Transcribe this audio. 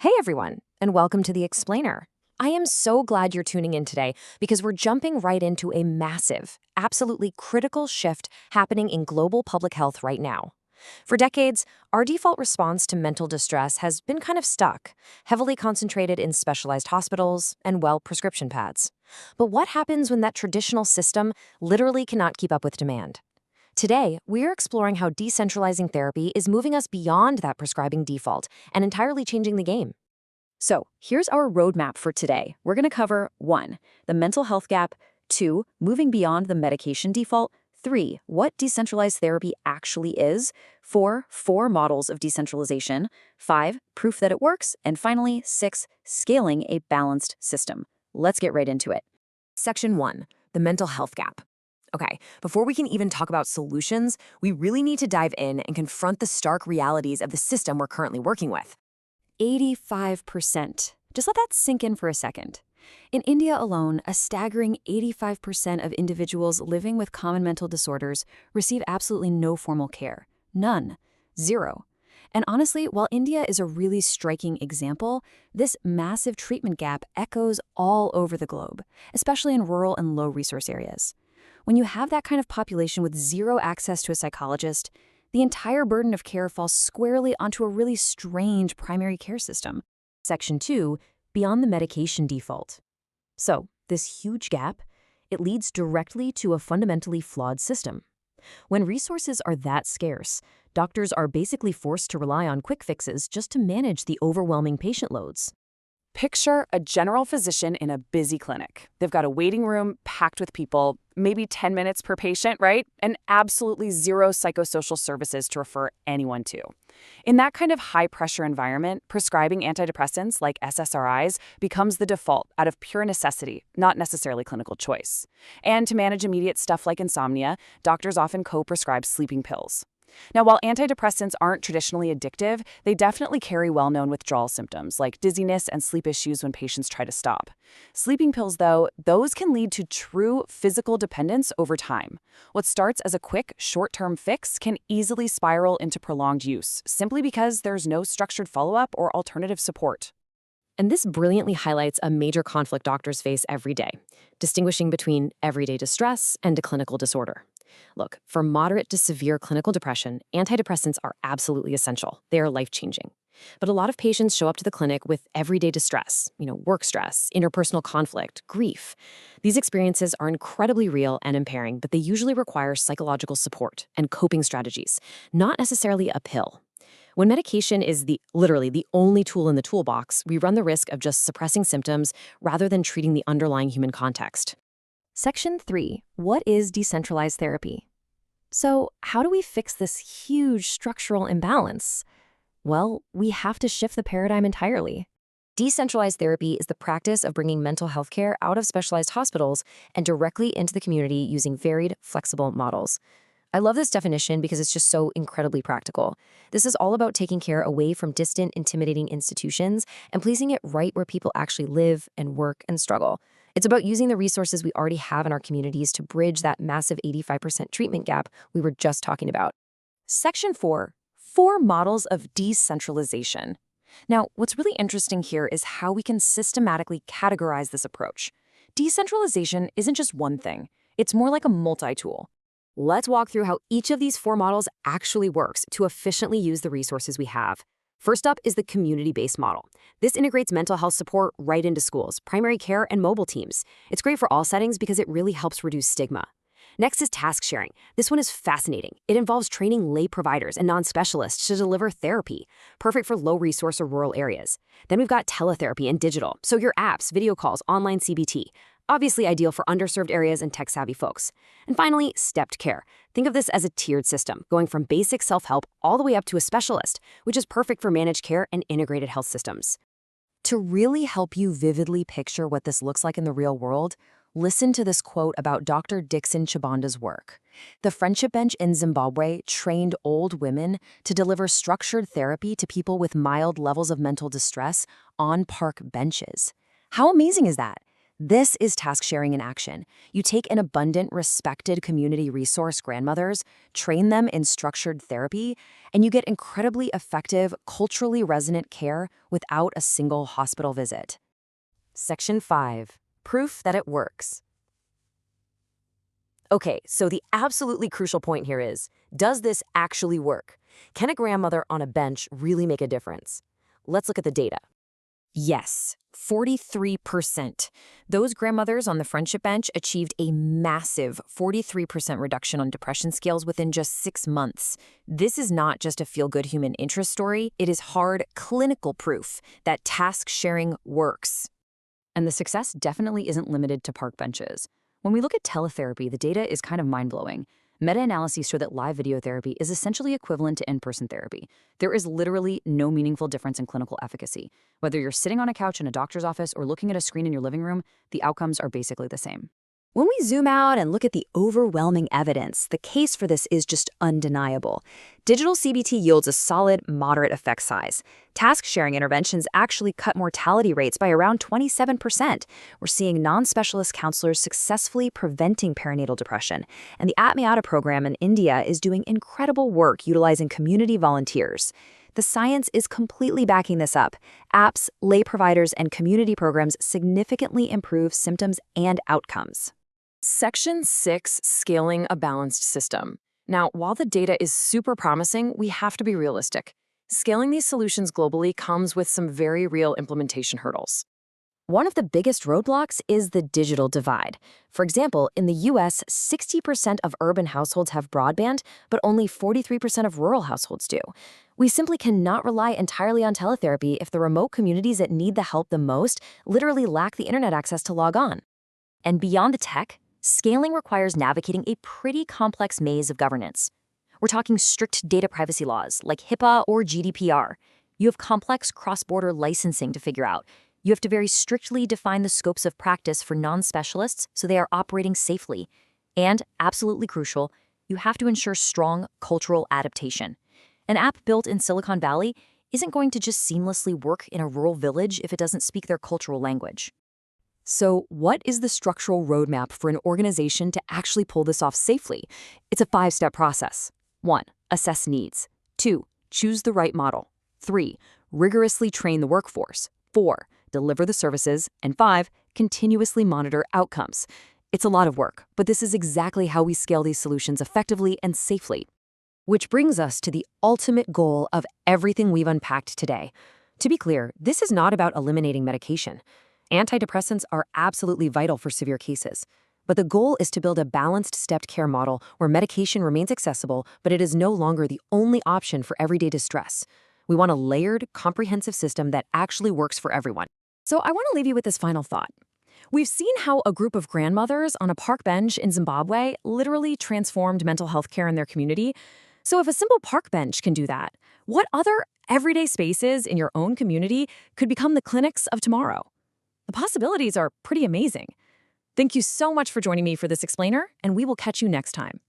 Hey everyone, and welcome to The Explainer. I am so glad you're tuning in today because we're jumping right into a massive, absolutely critical shift happening in global public health right now. For decades, our default response to mental distress has been kind of stuck, heavily concentrated in specialized hospitals and, well, prescription pads. But what happens when that traditional system literally cannot keep up with demand? Today, we're exploring how decentralizing therapy is moving us beyond that prescribing default and entirely changing the game. So here's our roadmap for today. We're going to cover 1. The mental health gap, 2. Moving beyond the medication default, 3. What decentralized therapy actually is, 4. 4 models of decentralization, 5. Proof that it works, and finally, 6. Scaling a balanced system. Let's get right into it. Section 1. The mental health gap. Okay, before we can even talk about solutions, we really need to dive in and confront the stark realities of the system we're currently working with. 85%. Just let that sink in for a second. In India alone, a staggering 85% of individuals living with common mental disorders receive absolutely no formal care. None. Zero. And honestly, while India is a really striking example, this massive treatment gap echoes all over the globe, especially in rural and low-resource areas. When you have that kind of population with zero access to a psychologist, the entire burden of care falls squarely onto a really strange primary care system. Section 2, beyond the medication default. So, this huge gap, it leads directly to a fundamentally flawed system. When resources are that scarce, doctors are basically forced to rely on quick fixes just to manage the overwhelming patient loads. Picture a general physician in a busy clinic. They've got a waiting room packed with people, maybe 10 minutes per patient, right? And absolutely zero psychosocial services to refer anyone to. In that kind of high-pressure environment, prescribing antidepressants like SSRIs becomes the default out of pure necessity, not necessarily clinical choice. And to manage immediate stuff like insomnia, doctors often co-prescribe sleeping pills. Now, while antidepressants aren't traditionally addictive, they definitely carry well-known withdrawal symptoms like dizziness and sleep issues when patients try to stop. Sleeping pills, though, those can lead to true physical dependence over time. What starts as a quick, short-term fix can easily spiral into prolonged use, simply because there's no structured follow-up or alternative support. And this brilliantly highlights a major conflict doctors face every day, distinguishing between everyday distress and a clinical disorder. Look, for moderate to severe clinical depression, antidepressants are absolutely essential. They are life-changing. But a lot of patients show up to the clinic with everyday distress, work stress, interpersonal conflict, grief. These experiences are incredibly real and impairing, but they usually require psychological support and coping strategies, not necessarily a pill. When medication is literally the only tool in the toolbox, we run the risk of just suppressing symptoms rather than treating the underlying human context. Section 3. What is decentralized therapy? So, how do we fix this huge structural imbalance? Well, we have to shift the paradigm entirely. Decentralized therapy is the practice of bringing mental health care out of specialized hospitals and directly into the community using varied, flexible models. I love this definition because it's just so incredibly practical. This is all about taking care away from distant, intimidating institutions and placing it right where people actually live and work and struggle. It's about using the resources we already have in our communities to bridge that massive 85% treatment gap we were just talking about. Section 4. 4 models of decentralization. Now, what's really interesting here is how we can systematically categorize this approach. Decentralization isn't just one thing. It's more like a multi-tool. Let's walk through how each of these 4 models actually works to efficiently use the resources we have. First up is the community-based model. This integrates mental health support right into schools, primary care, and mobile teams. It's great for all settings because it really helps reduce stigma. Next is task sharing. This one is fascinating. It involves training lay providers and non-specialists to deliver therapy, perfect for low-resource or rural areas. Then we've got teletherapy and digital, so your apps, video calls, online CBT. Obviously ideal for underserved areas and tech-savvy folks. And finally, stepped care. Think of this as a tiered system, going from basic self-help all the way up to a specialist, which is perfect for managed care and integrated health systems. To really help you vividly picture what this looks like in the real world, listen to this quote about Dr. Dixon Chibanda's work. The Friendship Bench in Zimbabwe trained old women to deliver structured therapy to people with mild levels of mental distress on park benches. How amazing is that? This is task sharing in action. You take an abundant, respected community resource grandmothers, train them in structured therapy, and you get incredibly effective, culturally resonant care without a single hospital visit. Section 5. Proof that it works. Okay, so the absolutely crucial point here is, does this actually work? Can a grandmother on a bench really make a difference? Let's look at the data. Yes, 43%. Those grandmothers on the friendship bench achieved a massive 43% reduction on depression scales within just 6 months. This is not just a feel-good human interest story. It is hard clinical proof that task sharing works. And the success definitely isn't limited to park benches. When we look at teletherapy, the data is kind of mind-blowing. Meta-analyses show that live video therapy is essentially equivalent to in-person therapy. There is literally no meaningful difference in clinical efficacy. Whether you're sitting on a couch in a doctor's office or looking at a screen in your living room, the outcomes are basically the same. When we zoom out and look at the overwhelming evidence, the case for this is just undeniable. Digital CBT yields a solid, moderate effect size. Task-sharing interventions actually cut mortality rates by around 27%. We're seeing non-specialist counselors successfully preventing perinatal depression. And the Atmiyata Programme in India is doing incredible work utilizing community volunteers. The science is completely backing this up. Apps, lay providers, and community programs significantly improve symptoms and outcomes. Section 6, Scaling a Balanced System. Now, while the data is super promising, we have to be realistic. Scaling these solutions globally comes with some very real implementation hurdles. One of the biggest roadblocks is the digital divide. For example, in the US, 60% of urban households have broadband, but only 43% of rural households do. We simply cannot rely entirely on teletherapy if the remote communities that need the help the most literally lack the internet access to log on. And beyond the tech, scaling requires navigating a pretty complex maze of governance. We're talking strict data privacy laws like HIPAA or GDPR. You have complex cross-border licensing to figure out. You have to very strictly define the scopes of practice for non-specialists so they are operating safely. And, absolutely crucial, you have to ensure strong cultural adaptation. An app built in Silicon Valley isn't going to just seamlessly work in a rural village if it doesn't speak their cultural language. So, what is the structural roadmap for an organization to actually pull this off safely? It's a 5-step process. 1. Assess needs. 2. Choose the right model. 3. Rigorously train the workforce. 4. Deliver the services. And 5. Continuously monitor outcomes. It's a lot of work, but this is exactly how we scale these solutions effectively and safely. Which brings us to the ultimate goal of everything we've unpacked today. To be clear, this is not about eliminating medication. Antidepressants are absolutely vital for severe cases. But the goal is to build a balanced stepped care model where medication remains accessible, but it is no longer the only option for everyday distress. We want a layered, comprehensive system that actually works for everyone. So I want to leave you with this final thought. We've seen how a group of grandmothers on a park bench in Zimbabwe literally transformed mental health care in their community. So if a simple park bench can do that, what other everyday spaces in your own community could become the clinics of tomorrow? The possibilities are pretty amazing. Thank you so much for joining me for this explainer, and we will catch you next time.